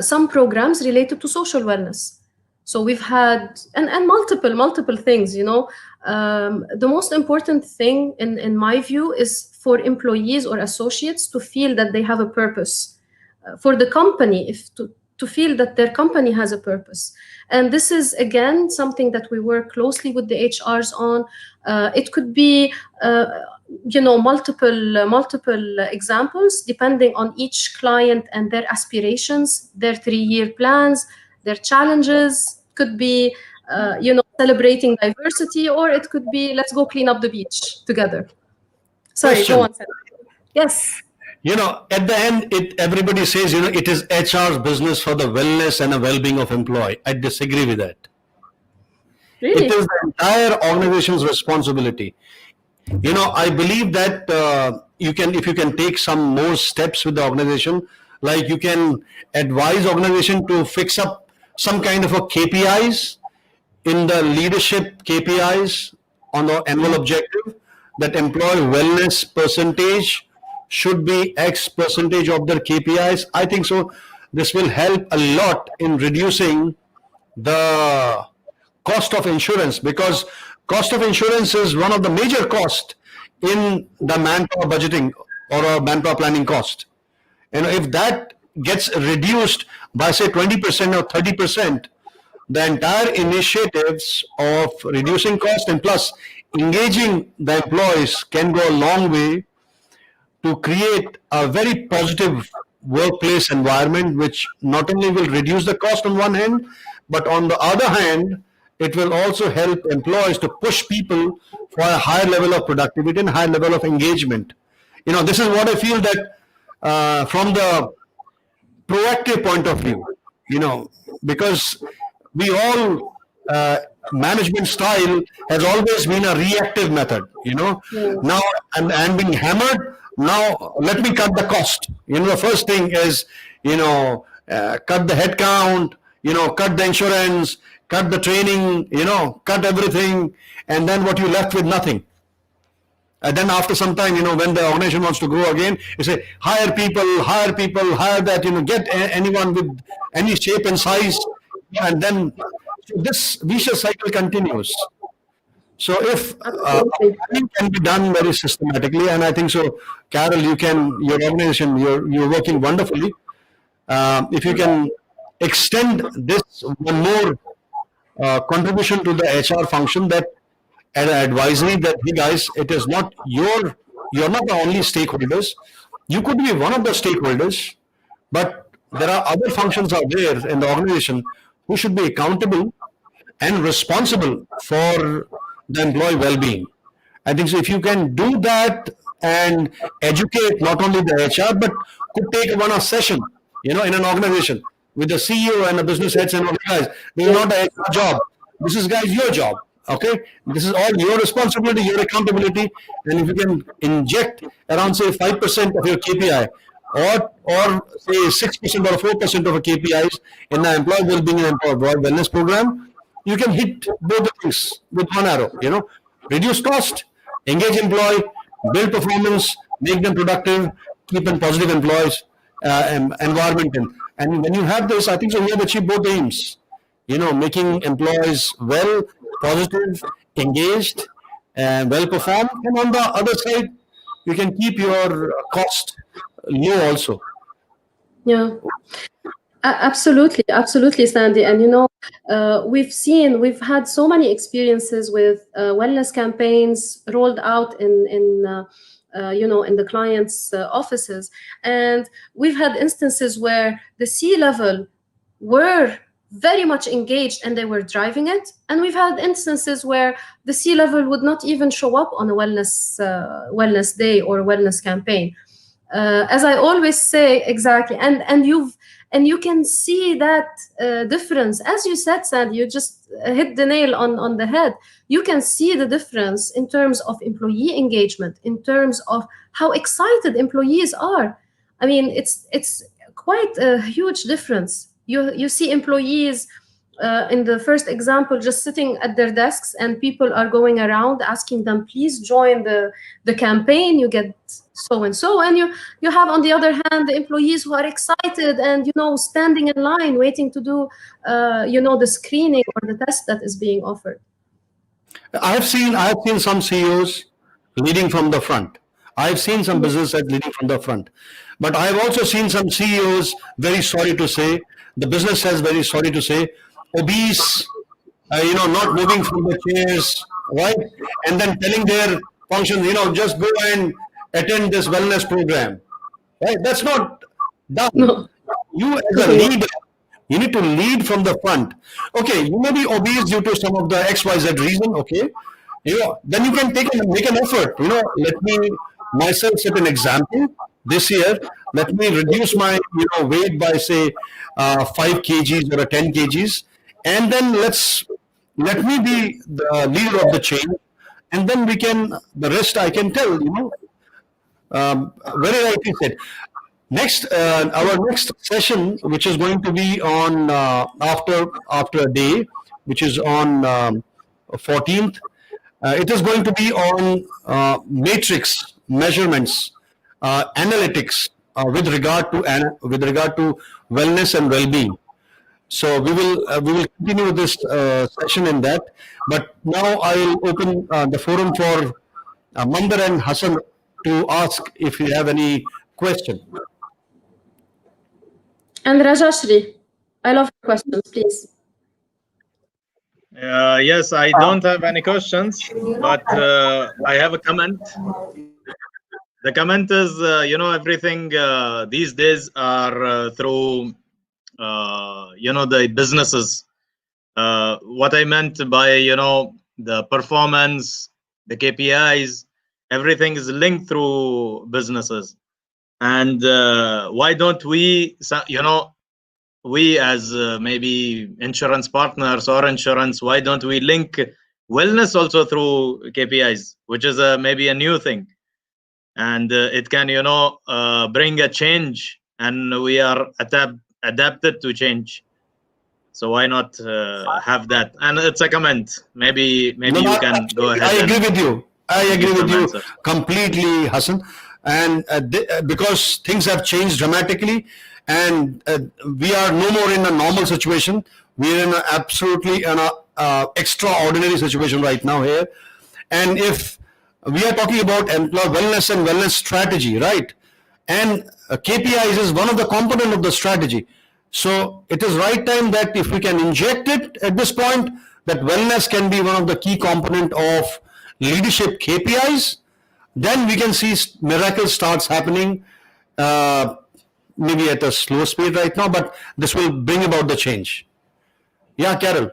Speaker 2: some programs related to social wellness. So we've had, and multiple things, you know. The most important thing, in my view, is for employees or associates to feel that they have a purpose. For the company, to feel that their company has a purpose. And this is, again, something that we work closely with the HRs on. It could be, you know, multiple examples depending on each client and their aspirations, their 3-year plans, their challenges. Could be, you know, celebrating diversity, or it could be, let's go clean up the beach together. Sorry,
Speaker 1: Question.
Speaker 2: go on. Yes.
Speaker 1: You know, at the end, everybody says, you know, it is HR's business for the wellness and the well-being of employee. I disagree with that.
Speaker 2: Really?
Speaker 1: It is the entire organization's responsibility. You know, I believe that if you can take some more steps with the organization, like you can advise organization to fix up some kind of a KPIs in the leadership KPIs on the annual objective, that employee wellness percentage should be X percentage of their KPIs. I think so. This will help a lot in reducing the cost of insurance, because cost of insurance is one of the major costs in the manpower budgeting or a manpower planning cost. And if that gets reduced by, say, 20% or 30%, the entire initiatives of reducing cost and plus engaging the employees can go a long way to create a very positive workplace environment, which not only will reduce the cost on one hand, but on the other hand, it will also help employees to push people for a higher level of productivity and higher level of engagement. You know, this is what I feel that from the proactive point of view, you know, because we all, management style has always been a reactive method, you know. Now I'm being hammered. Now let me cut the cost. You know, the first thing is, you know, cut the head count, you know, cut the insurance, cut the training, you know, cut everything. And then what you left with? Nothing. And then after some time, you know, when the organization wants to grow again, you say, hire people, hire that, you know, get anyone with any shape and size. And then this vicious cycle continues. So if planning can be done very systematically, and I think so, Carol, your organization, you're working wonderfully. If you can extend this one more contribution to the HR function, that an advisory that, hey guys, it is not you're not the only stakeholders. You could be one of the stakeholders, but there are other functions out there in the organization who should be accountable and responsible for the employee well-being. I think so. If you can do that and educate not only the HR, but could take one session, you know, in an organization with the CEO and the business heads and all, guys, this is not a HR job. This is, guys, your job. Okay, this is all your responsibility, your accountability, and if you can inject around, say, 5% of your KPI, or say 6% or 4% of a KPIs in the employee well-being and employee wellness program, you can hit both the things with one arrow. You know, reduce cost, engage employee, build performance, make them productive, keep a positive employees environment. And when you have this, I think so, you have achieved both aims. You know, making employees well, positive, engaged, and well performed. And on the other side, you can keep your cost low also.
Speaker 2: Yeah. Absolutely, Sandy. And, you know, we've had so many experiences with wellness campaigns rolled out in you know, in the clients' offices. And we've had instances where the C-level were very much engaged and they were driving it. And we've had instances where the C-level would not even show up on a wellness day or a wellness campaign. As I always say, exactly, and you can see that difference. As you said, Sandy, you just hit the nail on the head. You can see the difference in terms of employee engagement, in terms of how excited employees are. I mean, it's quite a huge difference. You see employees in the first example just sitting at their desks, and people are going around asking them, please join the campaign, you get so and so. And you have, on the other hand, the employees who are excited and, standing in line waiting to do the screening or the test that is being offered.
Speaker 1: I have seen some CEOs leading from the front. I've seen some business heads leading from the front, but I've also seen some CEOs, very sorry to say, the business heads, very sorry to say, obese, not moving from the chairs, right? And then telling their functions, just go and attend this wellness program, right? That's not done.
Speaker 2: No.
Speaker 1: You as a leader, you need to lead from the front. Okay, you may be obese due to some of the XYZ reason, okay? Then you can make an effort. Let me myself set an example this year. Let me reduce my weight by say 5 kgs or 10 kgs, and then let me be the leader of the chain, and then the rest I can tell. Very rightly said. Next, our next session, which is going to be on after a day, which is on 14th. It is going to be on matrix measurements, analytics with regard to wellness and well-being. So we will continue this session in that. But now I will open the forum for Mandar and Hassan to ask if you have any question.
Speaker 2: And Rajashri, I love your questions, please.
Speaker 4: Yes, I don't have any questions, but I have a comment. The comment is, everything these days are through, the businesses. What I meant by, the performance, the KPIs, everything is linked through businesses. And why don't we, we as maybe insurance partners or insurance, why don't we link wellness also through KPIs, which is maybe a new thing, and it can bring a change, and we are adapted to change. So why not have that? And it's a comment. Maybe you can go ahead.
Speaker 1: I agree with you. I agree with you completely, Hassan. And because things have changed dramatically, and we are no more in a normal situation. We are in absolutely an extraordinary situation right now here. And if we are talking about employee wellness and wellness strategy, right? And KPIs is one of the component of the strategy. So it is right time that if we can inject it at this point, that wellness can be one of the key component of leadership KPIs, then we can see miracles starts happening, maybe at a slow speed right now, but this will bring about the change. Yeah, Carol.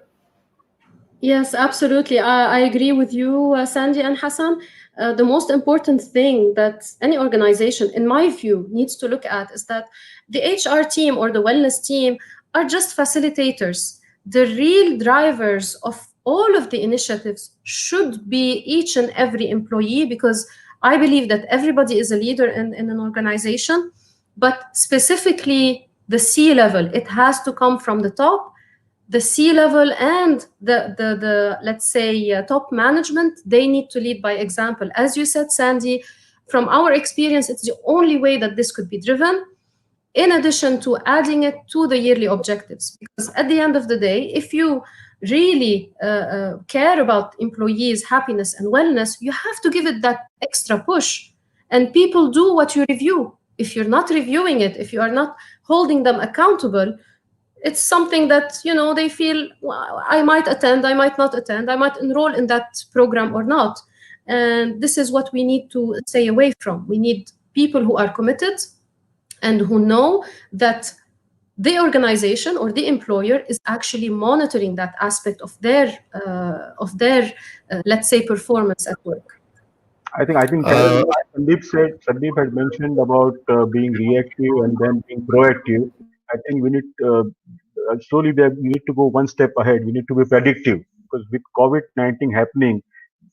Speaker 2: Yes, absolutely. I agree with you, Sandy and Hassan. The most important thing that any organization, in my view, needs to look at is that the HR team or the wellness team are just facilitators. The real drivers of all of the initiatives should be each and every employee, because I believe that everybody is a leader in an organization, but specifically the C-level, it has to come from the top. The C-level and the let's say top management, they need to lead by example. As you said, Sandy, from our experience, it's the only way that this could be driven, in addition to adding it to the yearly objectives. Because at the end of the day, if you really care about employees' happiness and wellness, you have to give it that extra push. And people do what you review. If you're not reviewing it, if you are not holding them accountable, it's something that, they feel, well, I might attend, I might not attend, I might enroll in that program or not. And this is what we need to stay away from. We need people who are committed and who know that the organization or the employer is actually monitoring that aspect of their let's say, performance at work.
Speaker 5: I think Sandeep had mentioned about being reactive and then being proactive. I think we need slowly there we need to go one step ahead. We need to be predictive because with COVID-19 happening,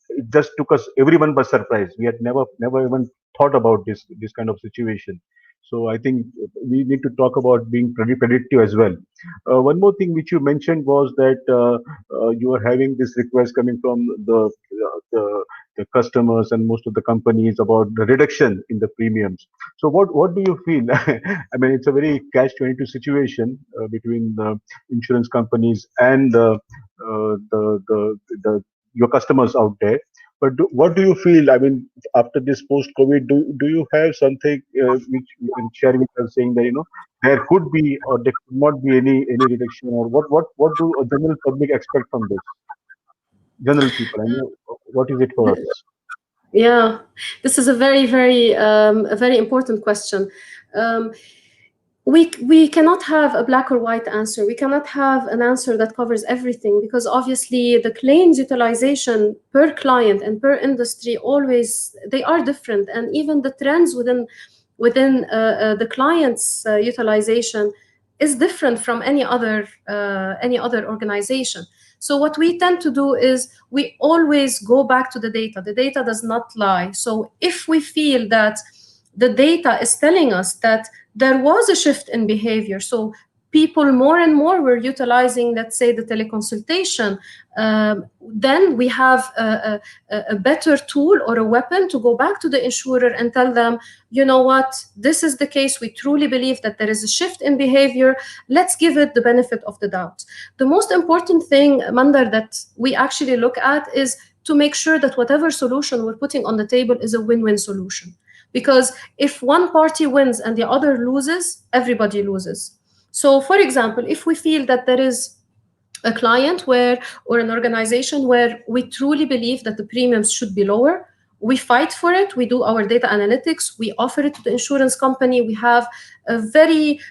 Speaker 5: it just took us everyone by surprise. We had never even thought about this kind of situation. So I think we need to talk about being pretty predictive as well. One more thing which you mentioned was that you are having this request coming from the customers and most of the companies about the reduction in the premiums. So what do you feel? I mean, it's a very catch-22 situation between the insurance companies and the your customers out there. But what do you feel? I mean, after this post-COVID, do you have something which you can share with us, saying that there could be or there could not be any reduction, or what do a general public expect from this? General people, I mean, what is it for us?
Speaker 2: Yeah, this is a very important question. We cannot have a black or white answer. We cannot have an answer that covers everything, because obviously the claims utilization per client and per industry they are different, and even the trends within the client's utilization is different from any other organization. So what we tend to do is we always go back to the data. The data does not lie. So if we feel that the data is telling us that there was a shift in behavior, so people more and more were utilizing, let's say, the teleconsultation, then we have a better tool or a weapon to go back to the insurer and tell them, you know what, this is the case. We truly believe that there is a shift in behavior. Let's give it the benefit of the doubt. The most important thing, Mandar, that we actually look at is to make sure that whatever solution we're putting on the table is a win-win solution. Because if one party wins and the other loses, everybody loses. So, for example, if we feel that there is a client or an organization where we truly believe that the premiums should be lower, we fight for it. We do our data analytics. We offer it to the insurance company. We have a very,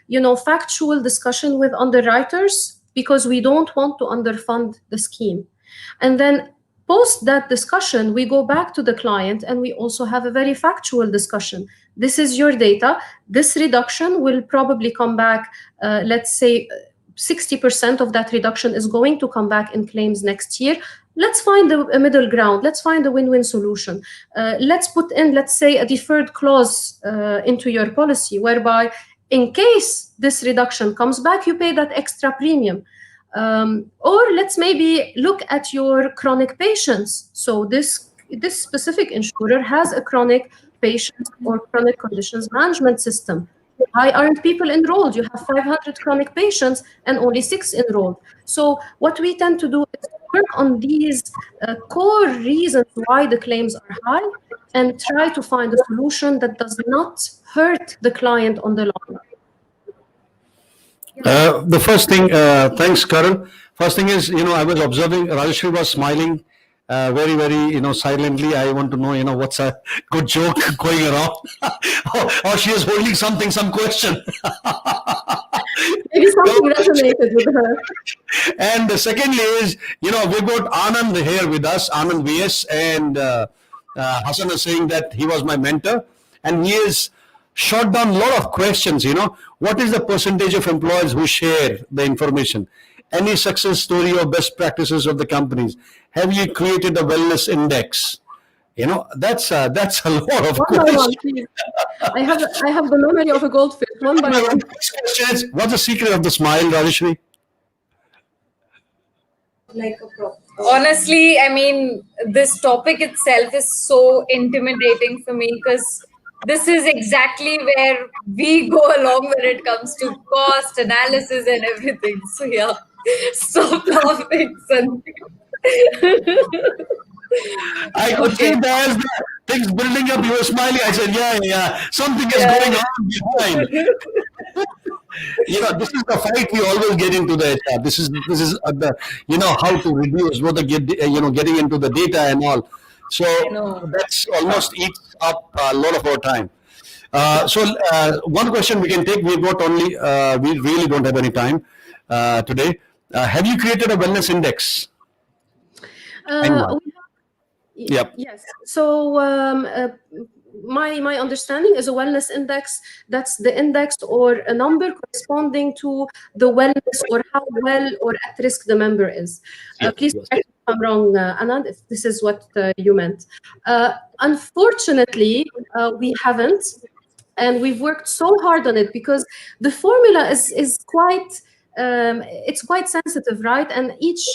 Speaker 2: factual discussion with underwriters, because we don't want to underfund the scheme. And then post that discussion, we go back to the client and we also have a very factual discussion. This is your data. This reduction will probably come back, let's say 60% of that reduction is going to come back in claims next year. Let's find a middle ground. Let's find a win-win solution. Let's put in, let's say, a deferred clause into your policy, whereby in case this reduction comes back, you pay that extra premium. Or let's maybe look at your chronic patients. So this specific insurer has a chronic patient or chronic conditions management system. Why aren't people enrolled? You have 500 chronic patients and only 6 enrolled. So what we tend to do is work on these core reasons why the claims are high and try to find a solution that does not hurt the client on the long run.
Speaker 1: The first thing, thanks, Karan. First thing is, I was observing Rajeshri was smiling very, very, silently. I want to know, what's a good joke going around, or she is holding some question.
Speaker 2: Maybe something resonated with her.
Speaker 1: And secondly is, we've got Anand here with us, Anand VS, and Hassan is saying that he was my mentor, and he is shot down a lot of questions. What is the percentage of employees who share the information? Any success story or best practices of the companies? Have you created a wellness index? That's a lot of
Speaker 2: One by one,
Speaker 1: questions.
Speaker 2: please. I have the memory of a goldfish. One by one.
Speaker 1: Question is, what's the secret of the smile, Rajeshri?
Speaker 3: Honestly, I mean, this topic itself is so intimidating for me, because this is exactly where we go along when it comes to cost analysis and everything. So yeah, stop laughing, Sandeep.
Speaker 1: I could see there's things building up. You were smiling. I said, yeah, something is going on behind. This is the fight we always get into the HR. This is the how to reduce, getting into the data and all. So that's almost eats up a lot of our time. One question we can take. We've got only. We really don't have any time today. Have you created a wellness index?
Speaker 2: Uh,
Speaker 1: Yep.
Speaker 2: Yes. So my understanding is a wellness index. That's the index or a number corresponding to the wellness or how well or at risk the member is. Please correct me if I'm wrong, Anand, if this is what you meant. Unfortunately, we haven't, and we've worked so hard on it because the formula is quite it's quite sensitive, right? And each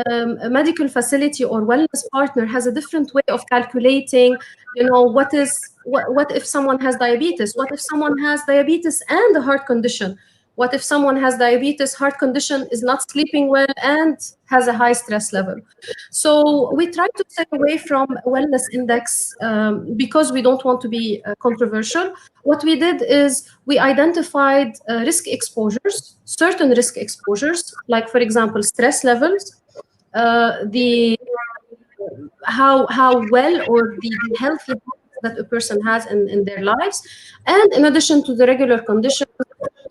Speaker 2: a medical facility or wellness partner has a different way of calculating, what if someone has diabetes? What if someone has diabetes and a heart condition? What if someone has diabetes, heart condition, is not sleeping well, and has a high stress level? So we try to stay away from wellness index because we don't want to be controversial. What we did is we identified risk exposures, certain risk exposures, like, for example, stress levels, how well or the healthy that a person has in their lives, and in addition to the regular conditions,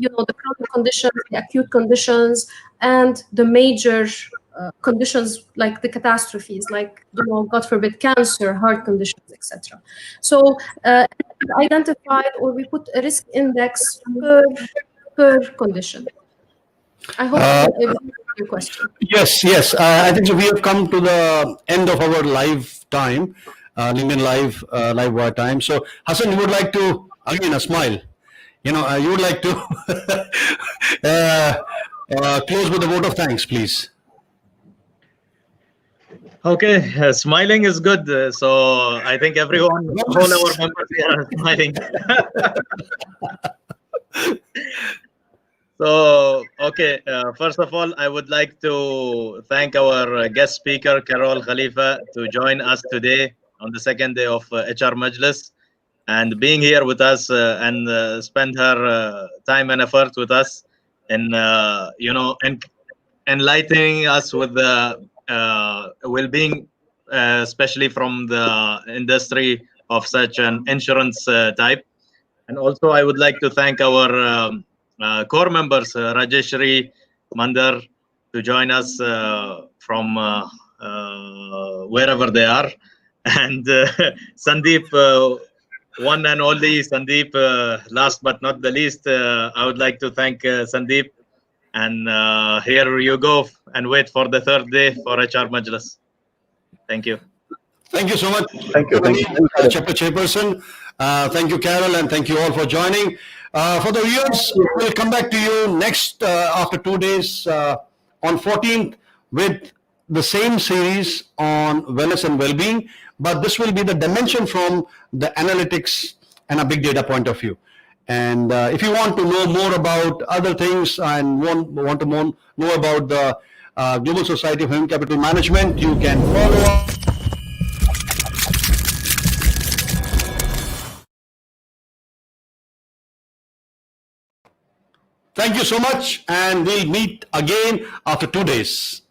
Speaker 2: the chronic conditions, the acute conditions, and the major conditions like the catastrophes, like, God forbid, cancer, heart conditions, etc. So identified, or we put a risk index per condition. I hope I answered your question.
Speaker 1: Yes. I think so. We have come to the end of our live time, LinkedIn live wire time. So, Hassan, you would like to, again, a smile. You would like to close with a vote of thanks, please.
Speaker 4: Okay, smiling is good. So I think everyone, all our members here are smiling. So, okay, first of all, I would like to thank our guest speaker, Carol Khalifa, to join us today on the second day of HRMajlis, and being here with us and spend her time and effort with us in, enlightening us with the well-being, especially from the industry of such an insurance type. And also, I would like to thank our core members, Rajeshri, Mandar, to join us from wherever they are. And Sandeep, one and only Sandeep, last but not the least, I would like to thank Sandeep. And here you go, and wait for the third day for HRMajlis. Thank you.
Speaker 1: Thank you so much.
Speaker 5: Thank you.
Speaker 1: Chapter Chairperson. Thank you, Carol, and thank you all for joining. For the viewers, we'll come back to you next after 2 days on 14th with the same series on wellness and well-being, but this will be the dimension from the analytics and a big data point of view. And if you want to know more about other things and want to know about the Global Society of Human Capital Management, you can follow up. Thank you so much, and we'll meet again after 2 days.